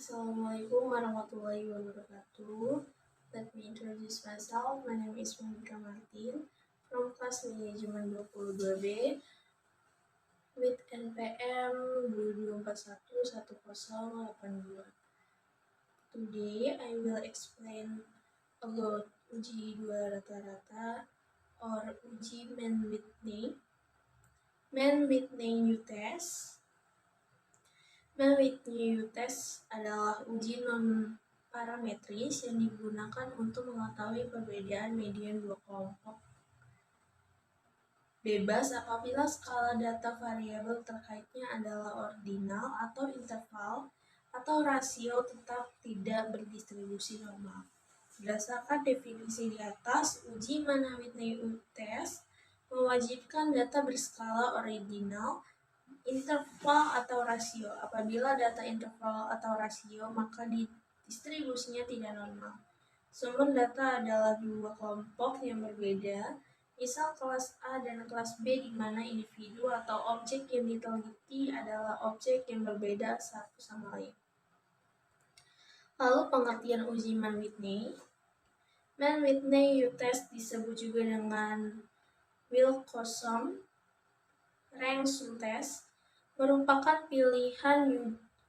Assalamualaikum warahmatullahi wabarakatuh. Let me introduce myself. My name is Monica Martin from class Manajemen 22B with NPM 22411082. Today I will explain about uji 2 rata-rata or uji Mann-Whitney. Mann-Whitney U-Test. Mann-Whitney U-Test adalah uji non-parametris yang digunakan untuk mengetahui perbedaan median dua kelompok bebas apabila skala data variabel terkaitnya adalah ordinal atau interval atau rasio tetap tidak berdistribusi normal. Berdasarkan definisi di atas, uji Mann-Whitney U-Test mewajibkan data berskala ordinal, interval atau rasio. Apabila data interval atau rasio, maka distribusinya tidak normal. Sumber data adalah dua kelompok yang berbeda, misal kelas A dan kelas B, di mana individu atau objek yang diteliti adalah objek yang berbeda satu sama lain. Lalu pengertian uji Mann-Whitney. Mann-Whitney U-Test disebut juga dengan Wilcoxon-Rankin test, merupakan pilihan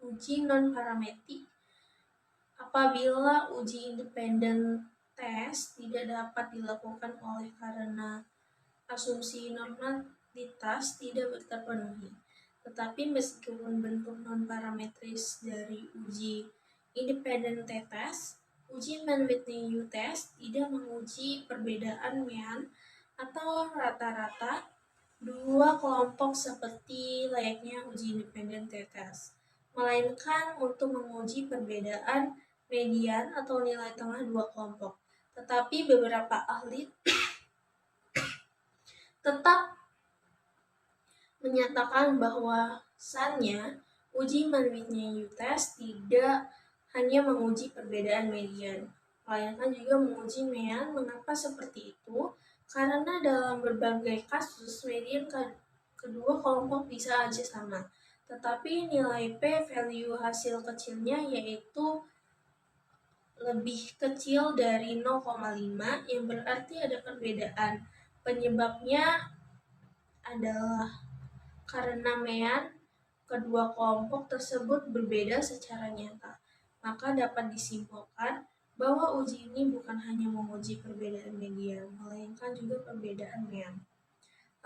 uji non-parametrik apabila uji independen test tidak dapat dilakukan oleh karena asumsi normalitas tidak terpenuhi. Tetapi meskipun bentuk non-parametris dari uji independen t-test, uji Mann-Whitney U-Test tidak menguji perbedaan mean atau rata-rata dua kelompok seperti layaknya uji independen t-test, melainkan untuk menguji perbedaan median atau nilai tengah dua kelompok. Tetapi beberapa ahli tetap menyatakan bahwasannya uji Mann-Whitney U-Test tidak hanya menguji perbedaan median, melainkan juga menguji mean. Mengapa seperti itu? Karena dalam berbagai kasus median kedua kelompok bisa aja sama, tetapi nilai p-value hasil kecilnya yaitu lebih kecil dari 0,5, yang berarti ada perbedaan. Penyebabnya adalah karena mean kedua kelompok tersebut berbeda secara nyata. Maka dapat disimpulkan bahwa uji ini bukan hanya menguji perbedaan median, melainkan juga perbedaan mean.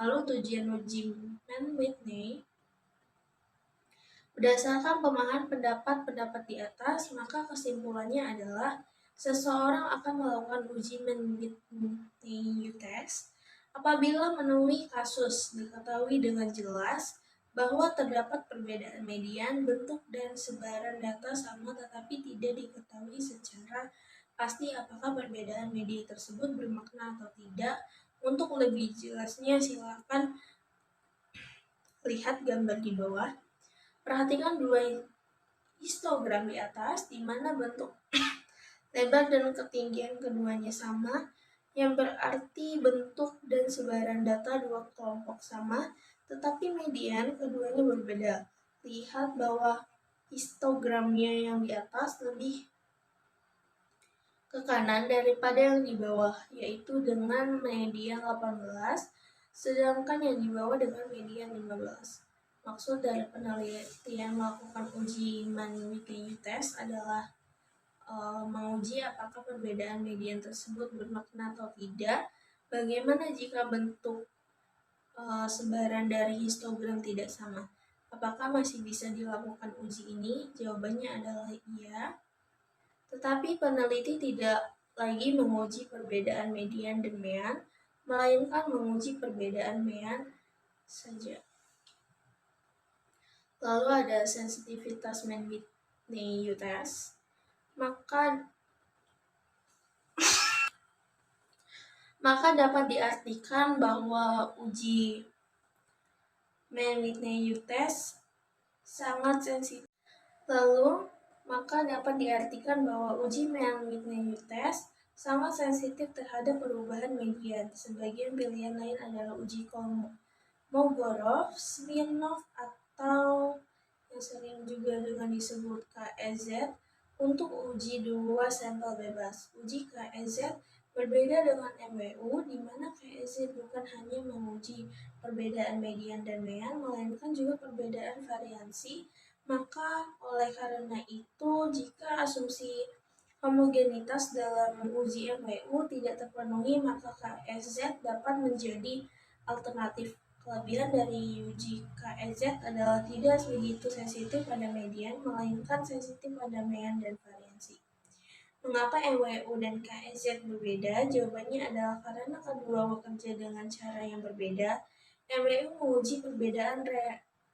Lalu tujuan uji Mann-Whitney. Berdasarkan pemahaman pendapat di atas, maka kesimpulannya adalah seseorang akan melakukan uji Mann-Whitney U-Test apabila menemui kasus diketahui dengan jelas bahwa terdapat perbedaan median, bentuk, dan sebaran data sama, tetapi tidak diketahui secara pasti apakah perbedaan median tersebut bermakna atau tidak. Untuk lebih jelasnya, silakan lihat gambar di bawah. Perhatikan dua histogram di atas, di mana bentuk lebar dan ketinggian keduanya sama, yang berarti bentuk dan sebaran data dua kelompok sama, tetapi median keduanya berbeda. Lihat bahwa histogramnya yang di atas lebih ke kanan daripada yang di bawah, yaitu dengan median 18, sedangkan yang di bawah dengan median 15. Maksud dari penelitian melakukan uji Mann-Whitney U-Test adalah menguji apakah perbedaan median tersebut bermakna atau tidak. Bagaimana jika bentuk sebaran dari histogram tidak sama? Apakah masih bisa dilakukan uji ini? Jawabannya adalah iya. Tetapi peneliti tidak lagi menguji perbedaan median dan mean, melainkan menguji perbedaan mean saja. Lalu ada sensitivitas Mann-Whitney U-Test. Maka dapat diartikan bahwa uji Mann-Whitney U-Test sangat sensitif. Terhadap perubahan median. Sebagian pilihan lain adalah uji Kolmogorov, Smirnov, atau yang sering juga dengan disebut KEZ, untuk uji dua sampel bebas. Uji KEZ berbeda dengan MWU, di mana KEZ bukan hanya menguji perbedaan median dan mean, melainkan juga perbedaan variansi. Maka oleh karena itu, jika asumsi homogenitas dalam uji MWU tidak terpenuhi, maka KEZ dapat menjadi alternatif. Kelebihan dari uji KEZ adalah tidak begitu sensitif pada median, melainkan sensitif pada mean dan variansi. Mengapa MWU dan KEZ berbeda? Jawabannya adalah karena kedua bekerja dengan cara yang berbeda. MWU menguji perbedaan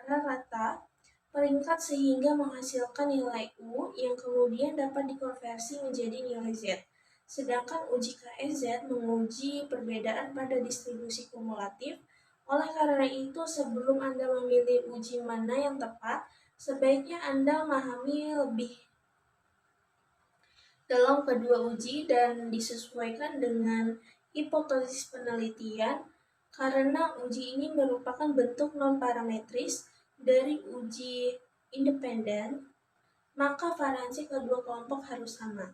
rata peringkat sehingga menghasilkan nilai U yang kemudian dapat dikonversi menjadi nilai Z. Sedangkan uji KEZ menguji perbedaan pada distribusi kumulatif. Oleh karena itu, sebelum Anda memilih uji mana yang tepat, sebaiknya Anda memahami lebih dalam kedua uji dan disesuaikan dengan hipotesis penelitian, karena uji ini merupakan bentuk non-parametris dari uji independen, maka variansi kedua kelompok harus sama.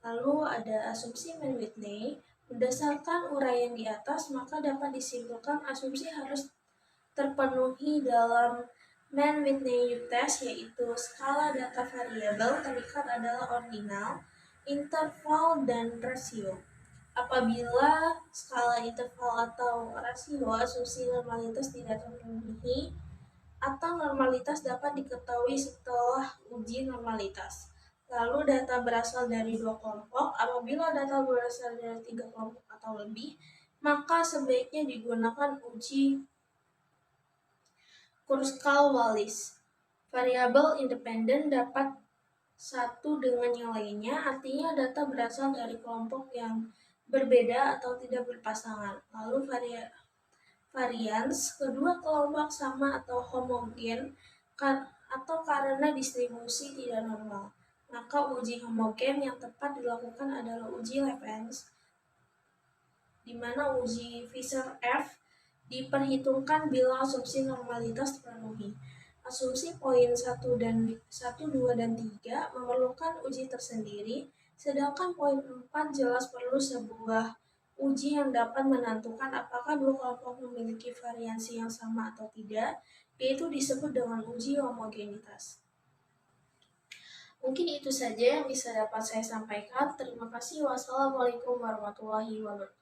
Lalu ada asumsi Mann-Whitney. Berdasarkan uraian di atas, maka dapat disimpulkan asumsi harus terpenuhi dalam Mann-Whitney test, yaitu skala data variabel terikat adalah ordinal, interval, dan rasio. Apabila skala, interval, atau rasio asumsi normalitas tidak terpenuhi, atau normalitas dapat diketahui setelah uji normalitas. Lalu data berasal dari dua kelompok. Apabila data berasal dari tiga kelompok atau lebih, maka sebaiknya digunakan uji Kruskal-Wallis. Variabel independen dapat satu dengan yang lainnya, artinya data berasal dari kelompok yang berbeda atau tidak berpasangan. Lalu varians, kedua kelompok sama atau homogen atau karena distribusi tidak normal. Maka uji homogen yang tepat dilakukan adalah uji Levens, di mana uji Fisher-F diperhitungkan bila asumsi normalitas terpenuhi. Asumsi poin 1, 2, dan 3 memerlukan uji tersendiri, sedangkan poin 4 jelas perlu sebuah uji yang dapat menentukan apakah dua kelompok memiliki variansi yang sama atau tidak, yaitu disebut dengan uji homogenitas. Mungkin itu saja yang bisa dapat saya sampaikan. Terima kasih. Wassalamualaikum warahmatullahi wabarakatuh.